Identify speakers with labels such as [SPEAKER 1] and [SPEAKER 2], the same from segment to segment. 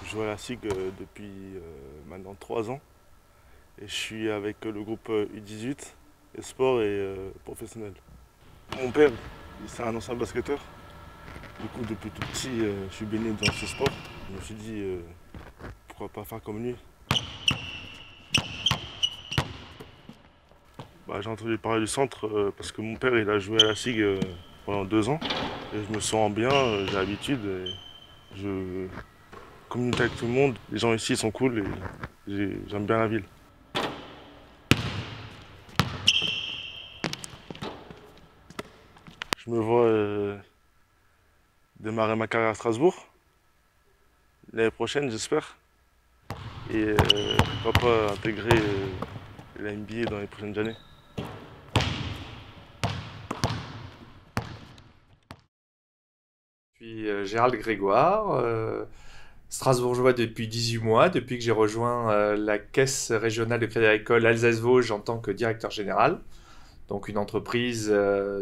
[SPEAKER 1] Je joue à la SIG depuis maintenant 3 ans et je suis avec le groupe U18, sport et professionnel. Mon père, c'est un ancien basketteur. Du coup, depuis tout petit, je suis baigné dans ce sport. Je me suis dit, pourquoi pas faire comme lui. J'ai entendu parler du centre parce que mon père il a joué à la SIG pendant 2 ans. Et je me sens bien, j'ai l'habitude. Et je communique avec tout le monde. Les gens ici sont cool et j'aime bien la ville. Je me vois démarrer ma carrière à Strasbourg l'année prochaine, j'espère. Et pourquoi pas intégrer la NBA dans les prochaines années.
[SPEAKER 2] Je suis Gérald Grégoire, strasbourgeois depuis 18 mois, depuis que j'ai rejoint la Caisse régionale de Crédit Agricole Alsace-Vosges en tant que directeur général. Donc une entreprise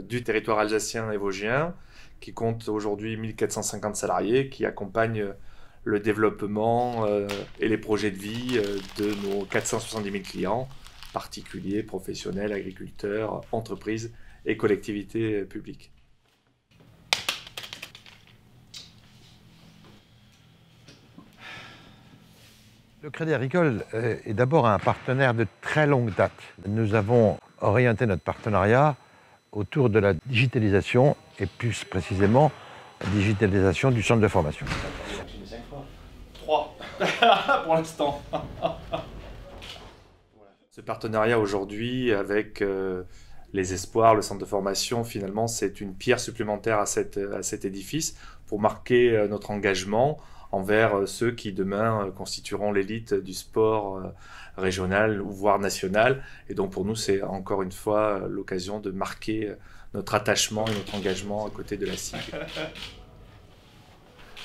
[SPEAKER 2] du territoire alsacien et vosgien qui compte aujourd'hui 1450 salariés, qui accompagne le développement et les projets de vie de nos 470 000 clients, particuliers, professionnels, agriculteurs, entreprises et collectivités publiques.
[SPEAKER 3] Le Crédit Agricole est d'abord un partenaire de très longue date. Nous avons orienté notre partenariat autour de la digitalisation et plus précisément la digitalisation du centre de formation.
[SPEAKER 2] 3 pour l'instant. Ce partenariat aujourd'hui avec les Espoirs, le centre de formation, finalement, c'est une pierre supplémentaire à cet édifice pour marquer notre engagement envers ceux qui demain constitueront l'élite du sport régional ou voire national. Et donc pour nous, c'est encore une fois l'occasion de marquer notre attachement et notre engagement à côté de la SIG.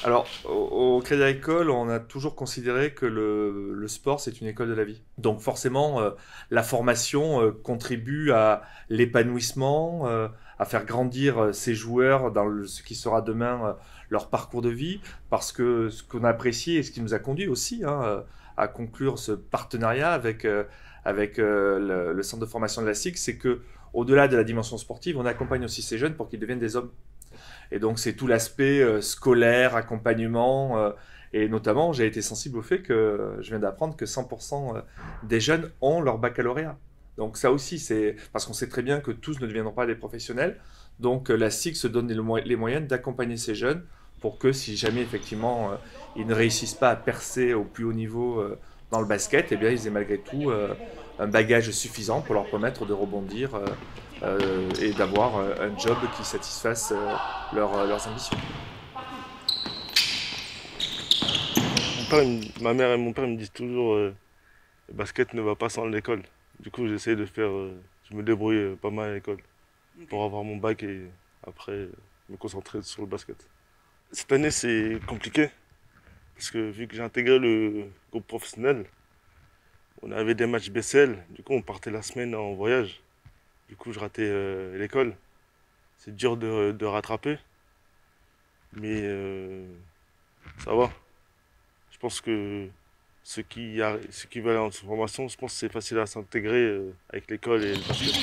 [SPEAKER 2] Alors, au Crédit Agricole, on a toujours considéré que le sport, c'est une école de la vie. Donc forcément, la formation contribue à l'épanouissement, à faire grandir ces joueurs dans ce qui sera demain leur parcours de vie, parce que ce qu'on a apprécié et ce qui nous a conduit aussi à conclure ce partenariat avec le centre de formation de la SIG, c'est que au-delà de la dimension sportive, on accompagne aussi ces jeunes pour qu'ils deviennent des hommes. Et donc, c'est tout l'aspect scolaire, accompagnement. Et notamment, j'ai été sensible au fait que je viens d'apprendre que 100% des jeunes ont leur baccalauréat. Donc ça aussi, c'est parce qu'on sait très bien que tous ne deviendront pas des professionnels. Donc la SIG se donne les moyens d'accompagner ces jeunes pour que si jamais effectivement ils ne réussissent pas à percer au plus haut niveau dans le basket, eh bien ils aient malgré tout un bagage suffisant pour leur permettre de rebondir et d'avoir un job qui satisfasse leurs ambitions.
[SPEAKER 1] Ma mère et mon père me disent toujours le basket ne va pas sans l'école. Du coup, j'essaie de faire, je me débrouille pas mal à l'école pour avoir mon bac et après me concentrer sur le basket. Cette année, c'est compliqué parce que vu que j'ai intégré le groupe professionnel, on avait des matchs BCL. Du coup, on partait la semaine en voyage. Du coup, je ratais l'école. C'est dur de rattraper, mais ça va. Je pense que ceux qui veulent aller en formation, je pense que c'est facile à s'intégrer avec l'école et le basket.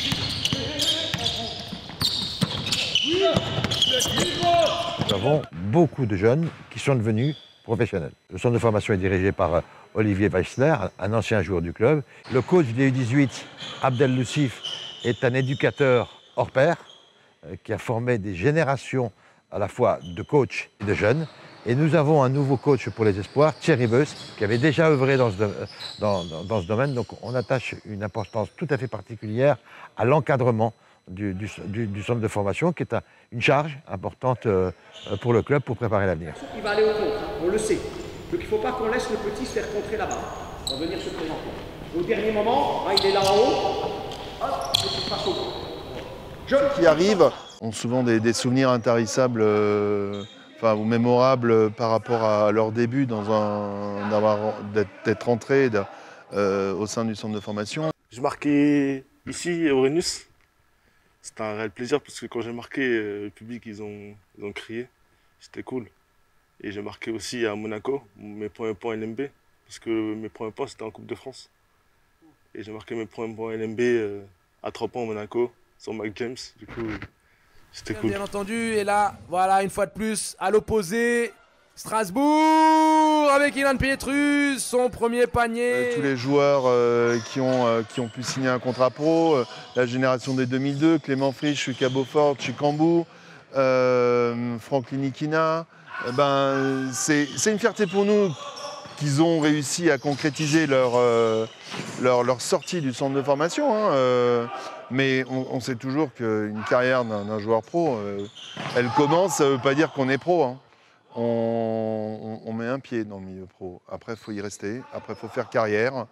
[SPEAKER 3] Nous avons beaucoup de jeunes qui sont devenus professionnels. Le centre de formation est dirigé par Olivier Weissler, un ancien joueur du club. Le coach des U18, Abdel Loussif, est un éducateur hors pair qui a formé des générations à la fois de coachs et de jeunes. Et nous avons un nouveau coach pour les espoirs, Thierry Beus, qui avait déjà œuvré dans ce domaine. Donc on attache une importance tout à fait particulière à l'encadrement du centre de formation, qui est une charge importante pour le club pour préparer l'avenir.
[SPEAKER 4] Il va aller au contre, on le sait. Donc il ne faut pas qu'on laisse le petit se faire contrer là-bas. On va venir se présenter. Au dernier moment, il est là en haut. Hop, et tu passes au contre.
[SPEAKER 5] Ceux qui arrivent ont souvent des souvenirs intarissables ou mémorables par rapport à leur début d'être entré au sein du centre de formation.
[SPEAKER 1] Je marquais ici au Rhenus. C'était un réel plaisir parce que quand j'ai marqué, le public ils ont crié. C'était cool. Et j'ai marqué aussi à Monaco mes premiers points LMB, parce que mes premiers points c'était en Coupe de France. Et j'ai marqué mes premiers points LMB à 3 points à Monaco, sur Mike James. Du coup, c'était cool.
[SPEAKER 6] Bien entendu, et là, voilà, une fois de plus, à l'opposé, Strasbourg avec Ilan Pietrus, son premier panier.
[SPEAKER 5] Tous les joueurs qui ont pu signer un contrat pro, la génération des 2002, Clément Frisch, Lucas Beaufort, Chikambou, Franck Linikina, c'est une fierté pour nous qu'ils ont réussi à concrétiser leur sortie du centre de formation. Mais on sait toujours qu'une carrière d'un joueur pro, elle commence, ça ne veut pas dire qu'on est pro. On met un pied dans le milieu pro. Après, il faut y rester. Après, il faut faire carrière.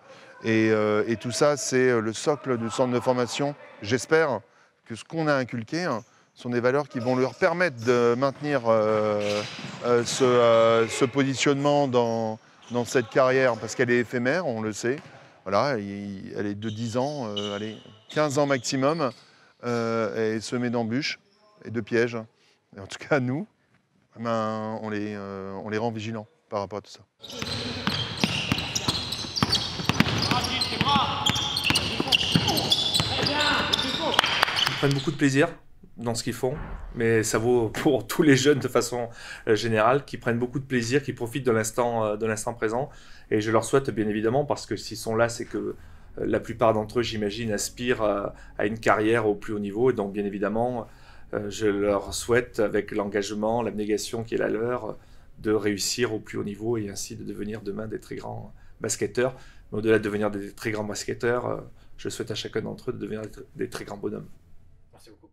[SPEAKER 5] Et tout ça, c'est le socle du centre de formation. J'espère que ce qu'on a inculqué sont des valeurs qui vont leur permettre de maintenir ce positionnement dans cette carrière, parce qu'elle est éphémère, on le sait. Voilà, elle est de 10 ans, 15 ans maximum, et semée d'embûches et de pièges. Et en tout cas, nous, on les rend vigilants par rapport à tout ça.
[SPEAKER 2] Ils prennent beaucoup de plaisir dans ce qu'ils font, mais ça vaut pour tous les jeunes de façon générale, qui prennent beaucoup de plaisir, qui profitent de l'instant présent. Et je leur souhaite bien évidemment, parce que s'ils sont là, c'est que la plupart d'entre eux, j'imagine, aspirent à une carrière au plus haut niveau. Et donc bien évidemment, je leur souhaite, avec l'engagement, l'abnégation qui est la leur, de réussir au plus haut niveau et ainsi de devenir demain des très grands basketteurs. Mais au-delà de devenir des très grands basketteurs, je souhaite à chacun d'entre eux de devenir des très grands bonhommes.
[SPEAKER 6] Merci beaucoup.